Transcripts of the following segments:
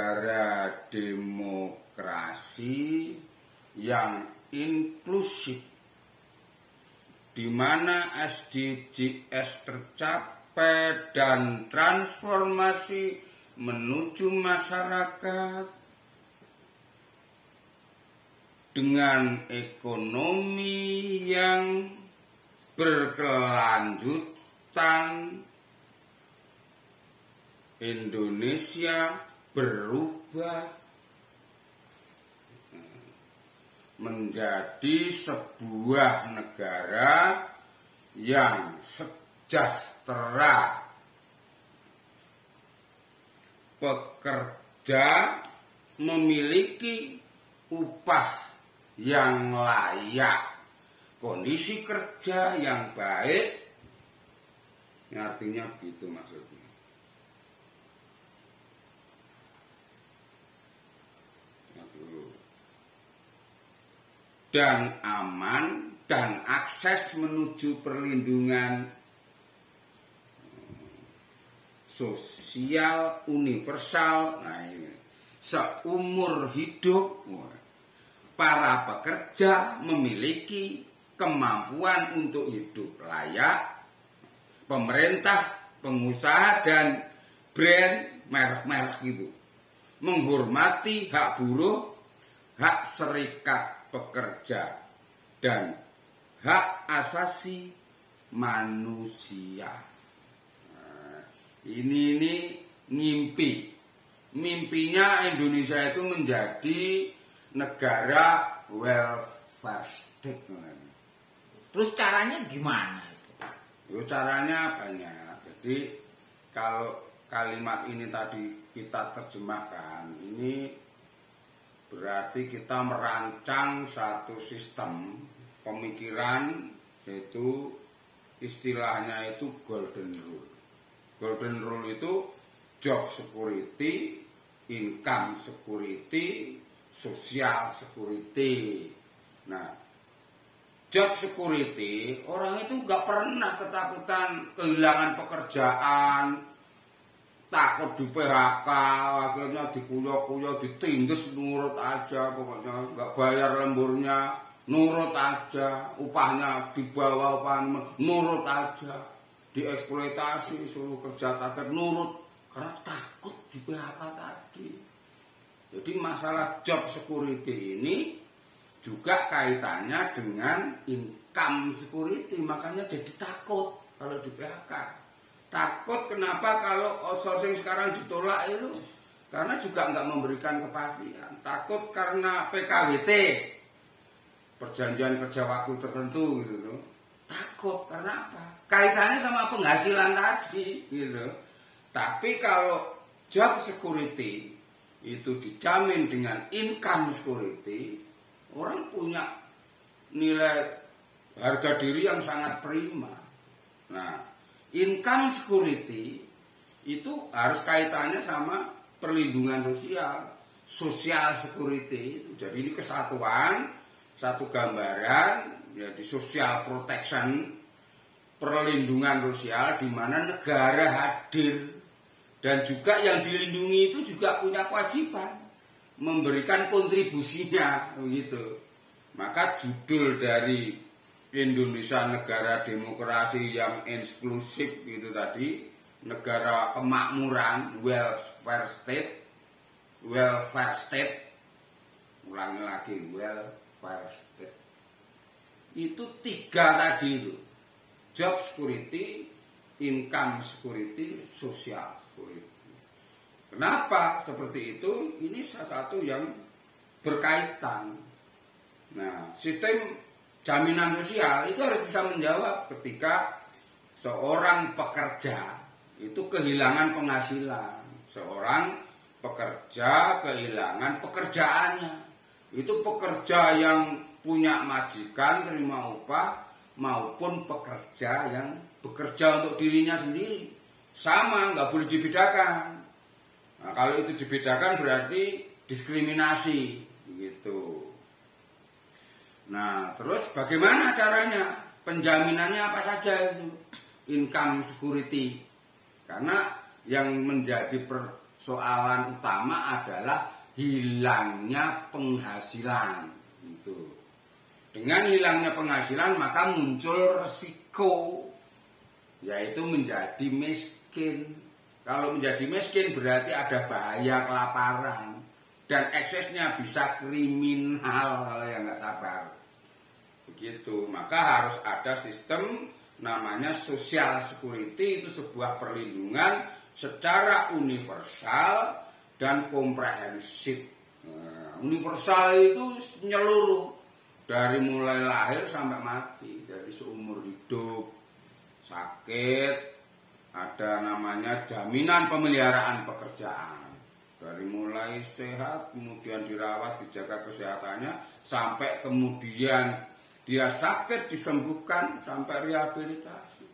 negara demokrasi yang inklusif, di mana SDGs tercapai dan transformasi menuju masyarakat dengan ekonomi yang berkelanjutan. Indonesia berubah menjadi sebuah negara yang sejahtera. Pekerja memiliki upah yang layak, kondisi kerja yang baik. Ini artinya begitu maksudnya. Dan aman dan akses menuju perlindungan sosial universal. Nah, ini seumur hidup para pekerja memiliki kemampuan untuk hidup layak. Pemerintah, pengusaha dan brand merek-merek gitu menghormati hak buruh, hak serikat pekerja, dan hak asasi manusia. Nah, ini ngimpi. Mimpinya Indonesia itu menjadi negara welfare state. Terus caranya gimana itu? Yo, caranya banyak. Jadi kalau kalimat ini tadi kita terjemahkan, ini berarti kita merancang satu sistem pemikiran, yaitu istilahnya itu golden rule. Golden rule itu job security, income security, social security. Nah, job security, orang itu nggak pernah ketakutan kehilangan pekerjaan, takut di PHK, akhirnya dikuyok-kuyok, ditindas, nurut aja, pokoknya nggak bayar lemburnya, nurut aja, upahnya di bawah upah, nurut aja, dieksploitasi, suruh kerja takut, nurut, karena takut di PHK tadi. Jadi masalah job security ini juga kaitannya dengan income security, makanya jadi takut kalau di PHK. Takut kenapa kalau outsourcing sekarang ditolak itu? Karena juga nggak memberikan kepastian. Takut karena PKWT, perjanjian kerja waktu tertentu gitu loh. Takut karena apa? Kaitannya sama penghasilan tadi gitu. Tapi kalau job security itu dijamin dengan income security, orang punya nilai harga diri yang sangat prima. Nah, income security itu harus kaitannya sama perlindungan sosial, social security itu. Jadi ini kesatuan, satu gambaran, jadi social protection, perlindungan sosial di mana negara hadir dan juga yang dilindungi itu juga punya kewajiban memberikan kontribusinya, begitu. Maka judul dari Indonesia negara demokrasi yang inklusif itu tadi, negara kemakmuran, welfare state, ulangi lagi, welfare state. Itu tiga tadi itu, job security, income security, social security. Kenapa seperti itu? Ini salah satu yang berkaitan. Nah, sistem jaminan sosial itu harus bisa menjawab ketika seorang pekerja itu kehilangan penghasilan. Seorang pekerja kehilangan pekerjaannya. Itu pekerja yang punya majikan terima upah maupun pekerja yang bekerja untuk dirinya sendiri. Sama, nggak boleh dibedakan. Nah, kalau itu dibedakan berarti diskriminasi gitu. Nah, terus bagaimana caranya? Penjaminannya apa saja itu? Income security. Karena yang menjadi soalan utama adalah hilangnya penghasilan. Gitu. Dengan hilangnya penghasilan maka muncul resiko, yaitu menjadi miskin. Kalau menjadi miskin berarti ada bahaya kelaparan dan eksesnya bisa kriminal kalau yang nggak sabar. Begitu, maka harus ada sistem namanya social security, itu sebuah perlindungan secara universal dan komprehensif. Universal itu menyeluruh dari mulai lahir sampai mati, dari seumur hidup, sakit, ada namanya jaminan pemeliharaan pekerjaan. Dari mulai sehat, kemudian dirawat, dijaga kesehatannya, sampai kemudian dia sakit disembuhkan, sampai rehabilitasi.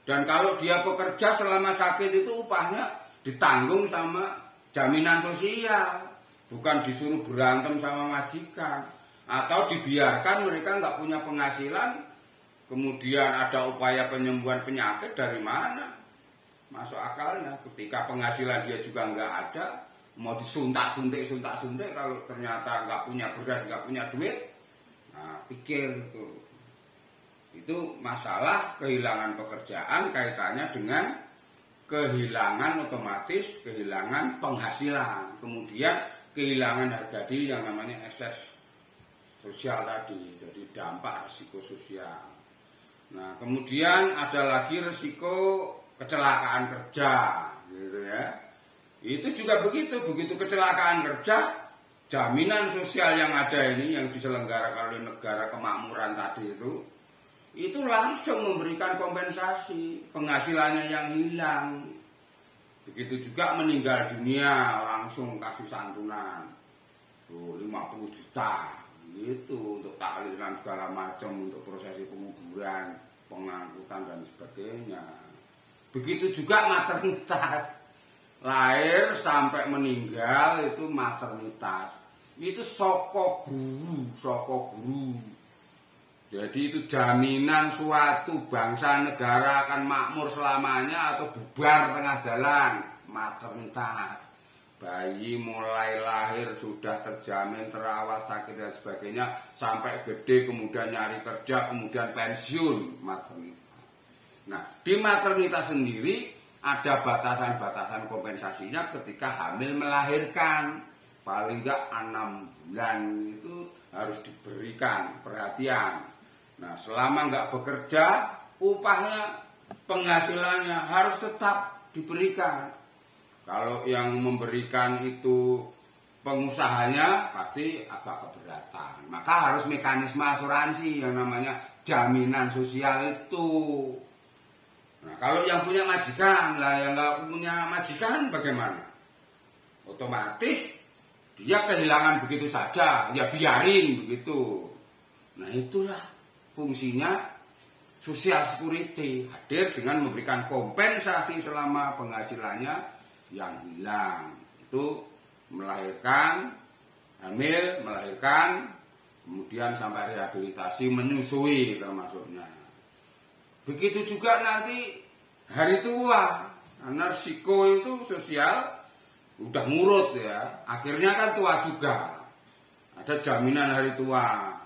Dan kalau dia bekerja selama sakit itu upahnya ditanggung sama jaminan sosial, bukan disuruh berantem sama majikan, atau dibiarkan mereka nggak punya penghasilan, kemudian ada upaya penyembuhan penyakit, dari mana masuk akalnya ketika penghasilan dia juga nggak ada, mau disuntak-suntik kalau ternyata nggak punya beras, nggak punya duit. Nah, pikir tuh. Itu masalah kehilangan pekerjaan kaitannya dengan kehilangan otomatis, kehilangan penghasilan, kemudian kehilangan harga diri yang namanya ekses sosial tadi, jadi dampak risiko sosial. Nah, kemudian ada lagi risiko kecelakaan kerja, gitu ya. Itu juga begitu kecelakaan kerja, jaminan sosial yang ada ini yang diselenggarakan oleh negara kemakmuran tadi itu langsung memberikan kompensasi penghasilannya yang hilang. Begitu juga meninggal dunia langsung kasih santunan 50 juta gitu untuk takliran segala macam, untuk prosesi penguburan, pengangkutan dan sebagainya. Begitu juga maternitas, lahir sampai meninggal itu maternitas, itu soko guru. Jadi itu jaminan suatu bangsa negara akan makmur selamanya atau bubar tengah jalan. Maternitas, bayi mulai lahir sudah terjamin, terawat, sakit dan sebagainya, sampai gede kemudian nyari kerja, kemudian pensiun, maternitas. Nah, di maternitas sendiri ada batasan-batasan kompensasinya ketika hamil melahirkan. Paling enggak 6 bulan itu harus diberikan perhatian. Nah, selama enggak bekerja, upahnya, penghasilannya harus tetap diberikan. Kalau yang memberikan itu pengusahanya pasti agak keberatan. Maka harus mekanisme asuransi yang namanya jaminan sosial itu. Nah, kalau yang punya majikan, lah yang nggak punya majikan bagaimana? Otomatis dia kehilangan begitu saja, ya biarin begitu. Nah, itulah fungsinya social security, hadir dengan memberikan kompensasi selama penghasilannya yang hilang. Itu melahirkan, hamil, melahirkan, kemudian sampai rehabilitasi, menyusui termasuknya. Begitu juga nanti hari tua, karena risiko itu sosial udah ngurut ya, akhirnya kan tua juga. Ada jaminan hari tua,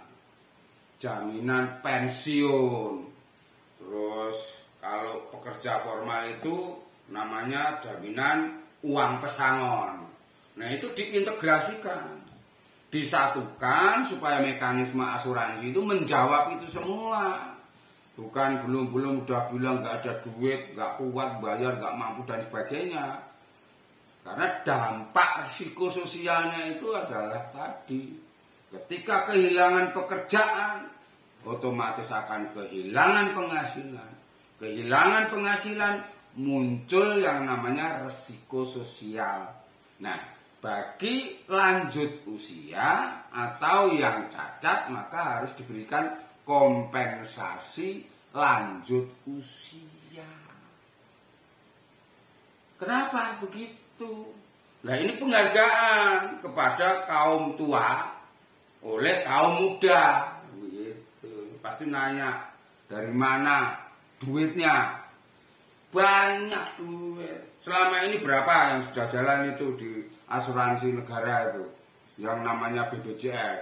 jaminan pensiun. Terus kalau pekerja formal itu namanya jaminan uang pesangon. Nah, itu diintegrasikan, disatukan supaya mekanisme asuransi itu menjawab itu semua. Bukan belum udah bilang nggak ada duit, nggak kuat bayar, nggak mampu dan sebagainya. Karena dampak risiko sosialnya itu adalah tadi, ketika kehilangan pekerjaan, otomatis akan kehilangan penghasilan. Kehilangan penghasilan, muncul yang namanya risiko sosial. Nah, bagi lanjut usia atau yang cacat, maka harus diberikan kompensasi lanjut usia. Kenapa begitu? Nah, ini penghargaan kepada kaum tua oleh kaum muda. Begitu. Pasti nanya, dari mana duitnya? banyak duit. Selama ini berapa yang sudah jalan itu di asuransi negara itu, yang namanya BPJS,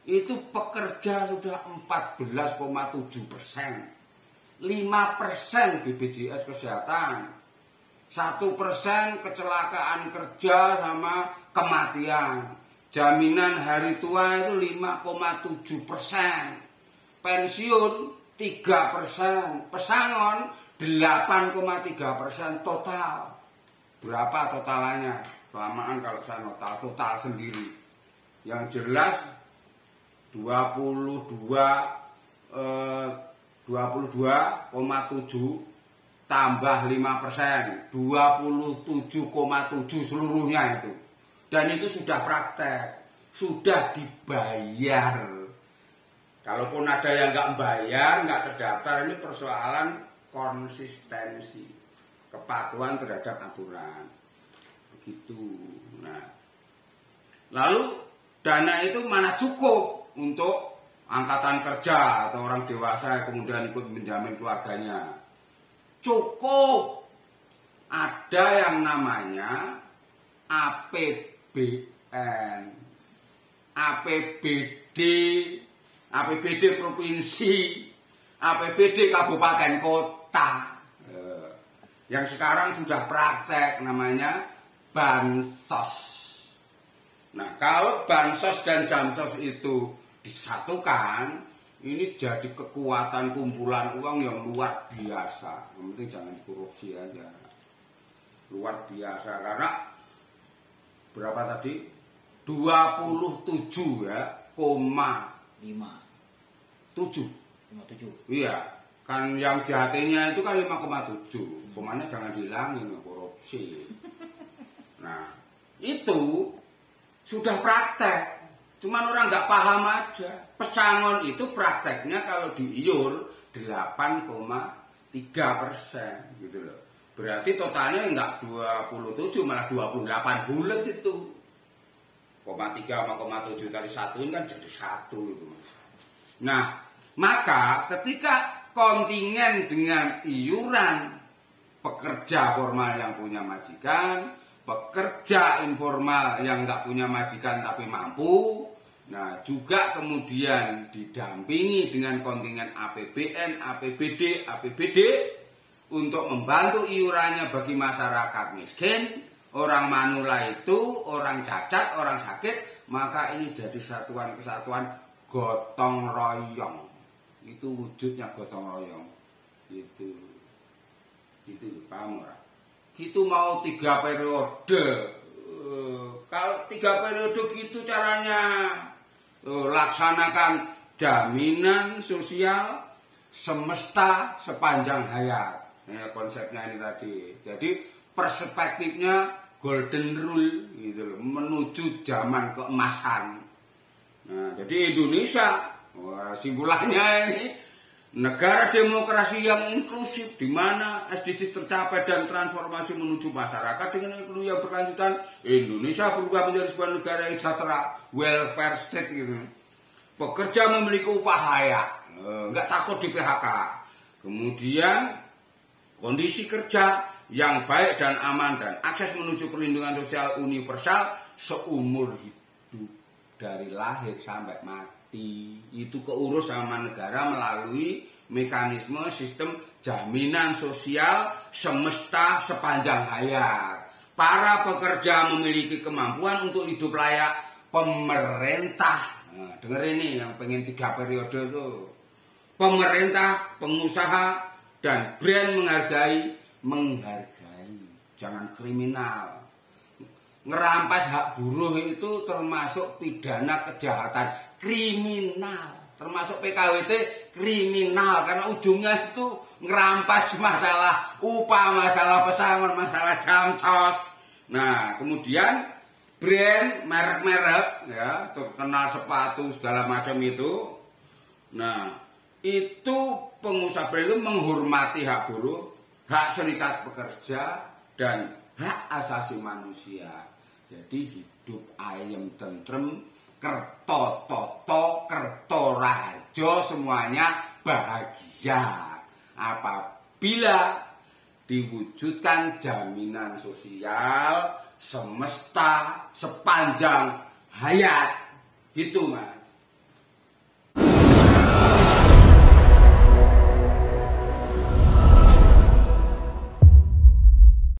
itu pekerja sudah 14,7%, 5% BPJS kesehatan, 1% kecelakaan kerja sama kematian, jaminan hari tua itu 5,7%, pensiun 3%, pesangon 8,3% total. Berapa totalannya? Kelamaan kalau saya total sendiri. Yang jelas 22,7 tambah 5%, 27,7 seluruhnya itu. Dan itu sudah praktek, sudah dibayar. Kalaupun ada yang nggak bayar, nggak terdaftar, ini persoalan konsistensi, kepatuhan terhadap aturan. Begitu. Nah, lalu dana itu mana cukup untuk angkatan kerja atau orang dewasa yang kemudian ikut menjamin keluarganya? Cukup. Ada yang namanya APBN, APBD, APBD provinsi, APBD kabupaten kota. Yang sekarang sudah praktek namanya bansos. Nah, kalau bansos dan jamsos itu disatukan, ini jadi kekuatan kumpulan uang yang luar biasa. Yang penting jangan korupsi aja. Luar biasa karena berapa tadi? 27 ya, koma 57. Iya. Kan yang jahatinya itu kan 5,7. Komanya jangan dihilangin, korupsi. Nah, itu sudah praktek. Cuman orang nggak paham aja. Pesangon itu prakteknya kalau diiur 8,3% gitu loh. Berarti totalnya nggak 27 malah 28 bulan itu. 0,3 sama 0,7 kali satuin kan jadi 1 itu. Nah, maka ketika kontingen dengan iuran pekerja formal yang punya majikan, pekerja informal yang nggak punya majikan tapi mampu, nah juga kemudian didampingi dengan kontingen APBN, APBD, APBD untuk membantu iurannya bagi masyarakat miskin, orang manula itu, orang cacat, orang sakit, maka ini jadi satuan kesatuan gotong royong. Itu wujudnya gotong royong. Itu paham ora? Gitu mau 3 periode. Kalau 3 periode gitu caranya, laksanakan jaminan sosial semesta sepanjang hayat. Ya, konsepnya ini tadi. Jadi perspektifnya golden rule gitu loh, menuju zaman keemasan. Nah, jadi Indonesia, simpulannya ini negara demokrasi yang inklusif di mana SDGs tercapai dan transformasi menuju masyarakat dengan ekonomi yang berkelanjutan. Indonesia berubah menjadi sebuah negara yang sejahtera, welfare state gitu. Pekerja memiliki upah layak, nggak takut di PHK. Kemudian kondisi kerja yang baik dan aman dan akses menuju perlindungan sosial universal seumur hidup dari lahir sampai mati. Itu keurus sama negara melalui mekanisme sistem jaminan sosial semesta sepanjang hayat. Para pekerja memiliki kemampuan untuk hidup layak. Pemerintah, nah, denger ini yang pengen 3 periode itu, pemerintah, pengusaha dan brand menghargai, jangan kriminal. Ngerampas hak buruh itu termasuk pidana kejahatan kriminal, termasuk PKWT kriminal karena ujungnya itu ngerampas masalah upah, masalah pesangon, masalah jamsos. Nah, kemudian brand, merek-merek ya, terkenal sepatu segala macam itu. Nah, itu pengusaha brand itu menghormati hak buruh, hak serikat pekerja, dan hak asasi manusia. Jadi hidup ayem tentrem, kerto toto, kerto rajo, semuanya bahagia. Apabila diwujudkan jaminan sosial semesta sepanjang hayat. Gitu, Mas.